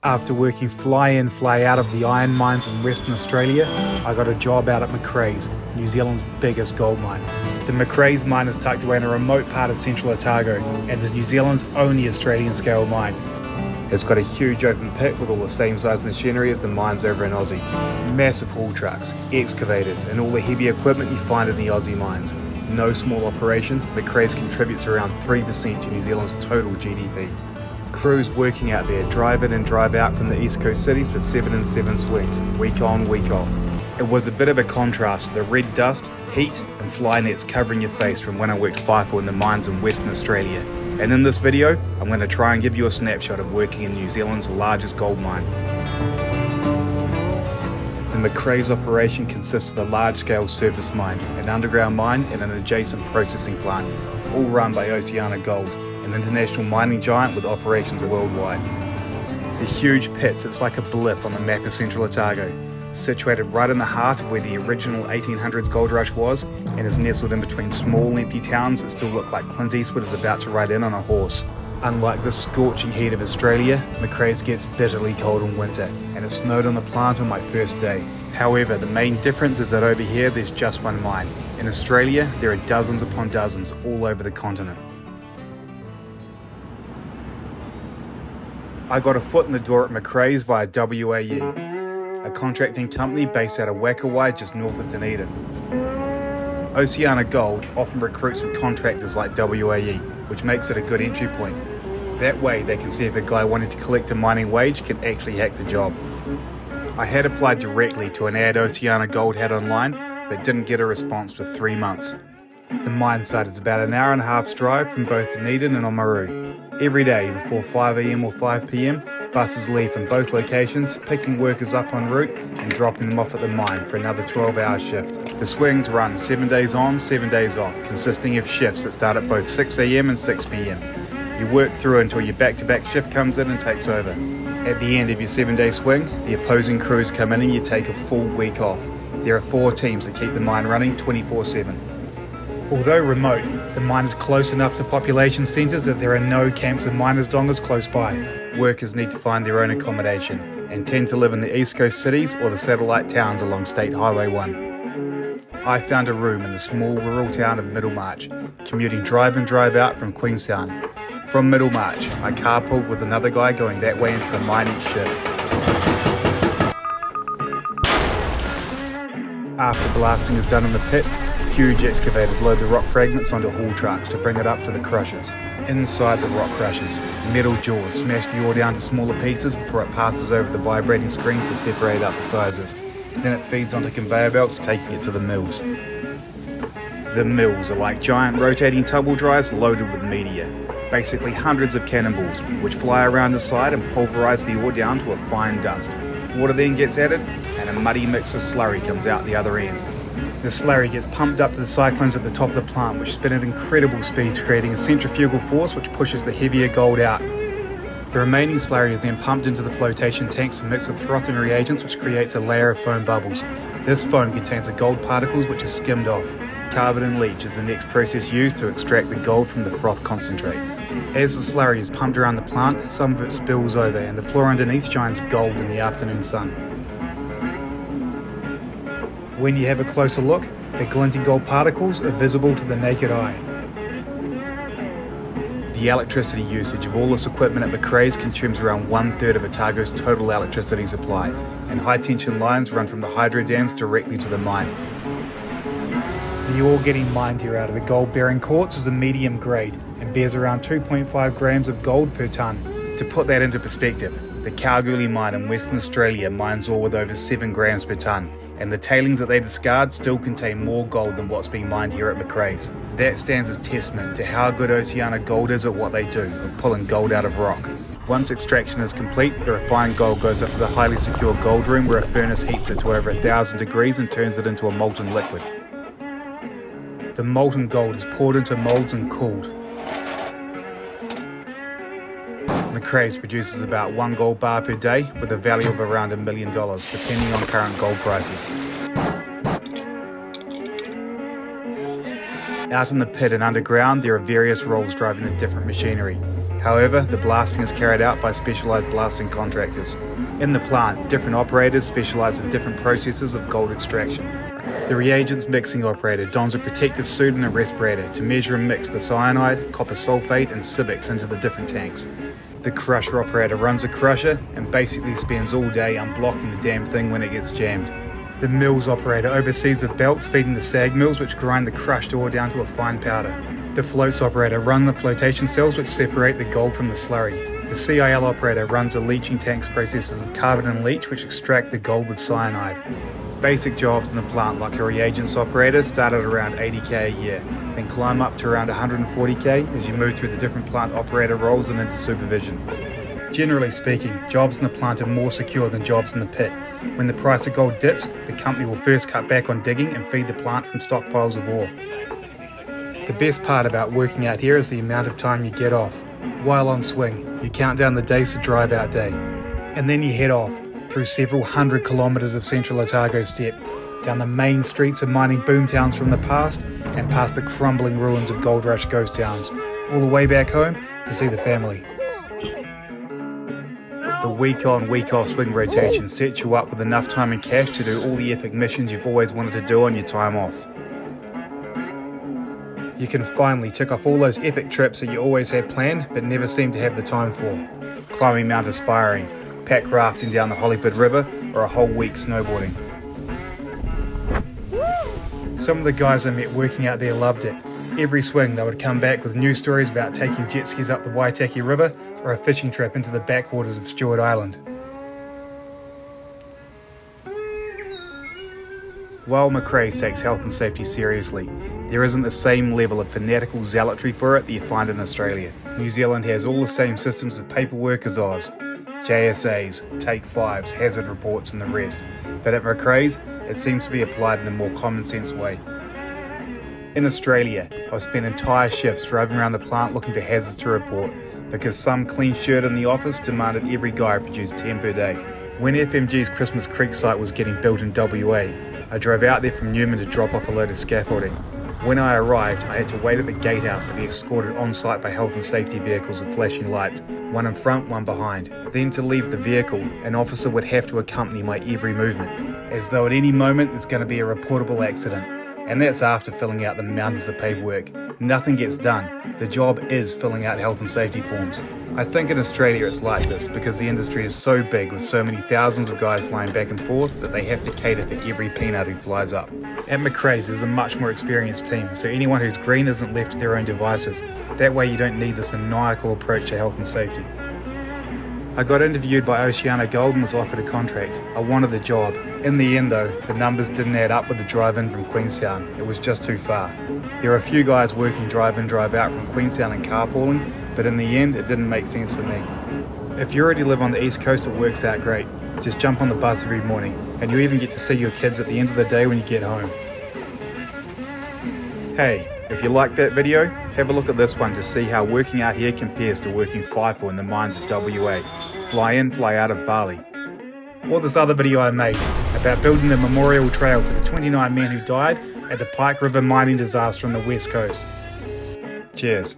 After working fly in, fly out of the iron mines in Western Australia, I got a job out at Macraes, New Zealand's biggest gold mine. The Macraes mine is tucked away in a remote part of central Otago and is New Zealand's only Australian scale mine. It's got a huge open pit with all the same size machinery as the mines over in Aussie. Massive haul trucks, excavators and all the heavy equipment you find in the Aussie mines. No small operation, Macraes contributes around 3% to New Zealand's total GDP. Crews working out there drive in and drive out from the east coast cities for 7 and 7 swings, week on, week off. It was a bit of a contrast to the red dust, heat and fly nets covering your face from when I worked FIFO in the mines in Western Australia. And in this video, I'm going to try and give you a snapshot of working in New Zealand's largest gold mine. The Macraes operation consists of a large-scale surface mine, an underground mine and an adjacent processing plant, all run by Gold, an international mining giant with operations worldwide. The huge pit sits like a blip on the map of central Otago, situated right in the heart of where the original 1800s gold rush was, and is nestled in between small empty towns that still look like Clint Eastwood is about to ride in on a horse. Unlike the scorching heat of Australia, Macraes gets bitterly cold in winter, and it snowed on the plant on my first day. However, the main difference is that over here there's just one mine. In Australia, there are dozens upon dozens all over the continent. I got a foot in the door at Macraes via WAE, a contracting company based out of Wakawai just north of Dunedin. Gold often recruits from contractors like WAE, which makes it a good entry point. That way they can see if a guy wanting to collect a mining wage can actually hack the job. I had applied directly to an ad Gold had online, but didn't get a response for 3 months. The mine site is about an hour and a half's drive from both Dunedin and Oamaru. Every day before 5 AM or 5 PM, buses leave from both locations, picking workers up en route and dropping them off at the mine for another 12-hour shift. The swings run 7 days on, 7 days off, consisting of shifts that start at both 6 AM and 6 PM. You work through until your back-to-back shift comes in and takes over. At the end of your 7-day swing, the opposing crews come in and you take a full week off. There are 4 teams that keep the mine running 24/7. Although remote, the mine is close enough to population centres that there are no camps and miners' dongas close by. Workers need to find their own accommodation and tend to live in the east coast cities or the satellite towns along State Highway 1. I found a room in the small rural town of Middlemarch, commuting drive in drive out from Queenstown. From Middlemarch, I carpooled with another guy going that way into the mine each shift. After blasting is done in the pit, huge excavators load the rock fragments onto haul trucks to bring it up to the crushers. Inside the rock crushers, metal jaws smash the ore down to smaller pieces before it passes over the vibrating screens to separate up the sizes. Then it feeds onto conveyor belts, taking it to the mills. The mills are like giant rotating tumble dryers loaded with media, basically hundreds of cannonballs, which fly around the side and pulverize the ore down to a fine dust. Water then gets added, and a muddy mix of slurry comes out the other end. The slurry gets pumped up to the cyclones at the top of the plant, which spin at incredible speeds, creating a centrifugal force which pushes the heavier gold out. The remaining slurry is then pumped into the flotation tanks and mixed with frothing reagents, which creates a layer of foam bubbles. This foam contains the gold particles, which are skimmed off. Carbon and leach is the next process used to extract the gold from the froth concentrate. As the slurry is pumped around the plant, some of it spills over and the floor underneath shines gold in the afternoon sun. When you have a closer look, the glinting gold particles are visible to the naked eye. The electricity usage of all this equipment at Macraes consumes around 1/3 of Otago's total electricity supply, and high tension lines run from the hydro dams directly to the mine. The ore getting mined here out of the gold-bearing quartz is a medium grade and bears around 2.5 grams of gold per tonne. To put that into perspective, the Kalgoorlie mine in Western Australia mines ore with over 7 grams per tonne, and the tailings that they discard still contain more gold than what's being mined here at Macraes. That stands as testament to how good Gold is at what they do, of pulling gold out of rock. Once extraction is complete, the refined gold goes up to the highly secure gold room where a furnace heats it to over 1,000 degrees and turns it into a molten liquid. The molten gold is poured into molds and cooled. Macraes produces about 1 gold bar per day with a value of around $1 million, depending on current gold prices. Out in the pit and underground, there are various roles driving the different machinery. However, the blasting is carried out by specialised blasting contractors. In the plant, different operators specialise in different processes of gold extraction. The reagents mixing operator dons a protective suit and a respirator to measure and mix the cyanide, copper sulfate and Civex into the different tanks. The crusher operator runs a crusher and basically spends all day unblocking the damn thing when it gets jammed. The mills operator oversees the belts feeding the sag mills which grind the crushed ore down to a fine powder. The floats operator run the flotation cells which separate the gold from the slurry. The CIL operator runs the leaching tanks processes of carbon and leach which extract the gold with cyanide. Basic jobs in the plant like a reagents operator start at around 80k a year, then climb up to around 140k as you move through the different plant operator roles and into supervision. Generally speaking, jobs in the plant are more secure than jobs in the pit. When the price of gold dips, the company will first cut back on digging and feed the plant from stockpiles of ore. The best part about working out here is the amount of time you get off. While on swing, you count down the days to drive out day, and then you head off through several hundred kilometres of central Otago steppe, down the main streets of mining boomtowns from the past, and past the crumbling ruins of gold rush ghost towns, all the way back home to see the family. The week on, week off swing rotation sets you up with enough time and cash to do all the epic missions you've always wanted to do on your time off. You can finally tick off all those epic trips that you always had planned but never seemed to have the time for. Climbing Mount Aspiring, pack rafting down the Hollywood River, or a whole week snowboarding. Some of the guys I met working out there loved it. Every swing they would come back with new stories about taking jet skis up the Waitaki River or a fishing trip into the backwaters of Stewart Island. While Macraes takes health and safety seriously, there isn't the same level of fanatical zealotry for it that you find in Australia. New Zealand has all the same systems of paperwork as Oz. JSAs, Take 5s, hazard reports and the rest. But at McRae's, it seems to be applied in a more common sense way. In Australia, I've spent entire shifts driving around the plant looking for hazards to report because some clean shirt in the office demanded every guy produce 10 per day. When FMG's Christmas Creek site was getting built in WA, I drove out there from Newman to drop off a load of scaffolding. When I arrived, I had to wait at the gatehouse to be escorted on site by health and safety vehicles with flashing lights, one in front, one behind. Then to leave the vehicle, an officer would have to accompany my every movement, as though at any moment there's going to be a reportable accident. And that's after filling out the mountains of paperwork. Nothing gets done. The job is filling out health and safety forms. I think in Australia it's like this because the industry is so big with so many thousands of guys flying back and forth that they have to cater for every peanut who flies up. At Macraes there's a much more experienced team, so anyone who's green isn't left to their own devices. That way you don't need this maniacal approach to health and safety. I got interviewed by Oceana Gold and was offered a contract. I wanted the job. In the end though, the numbers didn't add up with the drive-in from Queenstown. It was just too far. There are a few guys working drive-in, drive-out from Queenstown and carpooling, but in the end it didn't make sense for me. If you already live on the East Coast, it works out great. Just jump on the bus every morning, and you even get to see your kids at the end of the day when you get home. Hey, if you liked that video, have a look at this one to see how working out here compares to working FIFO in the mines of WA, fly in, fly out of Bali. Or this other video I made about building the memorial trail for the 29 men who died at the Pike River mining disaster on the west coast. Cheers.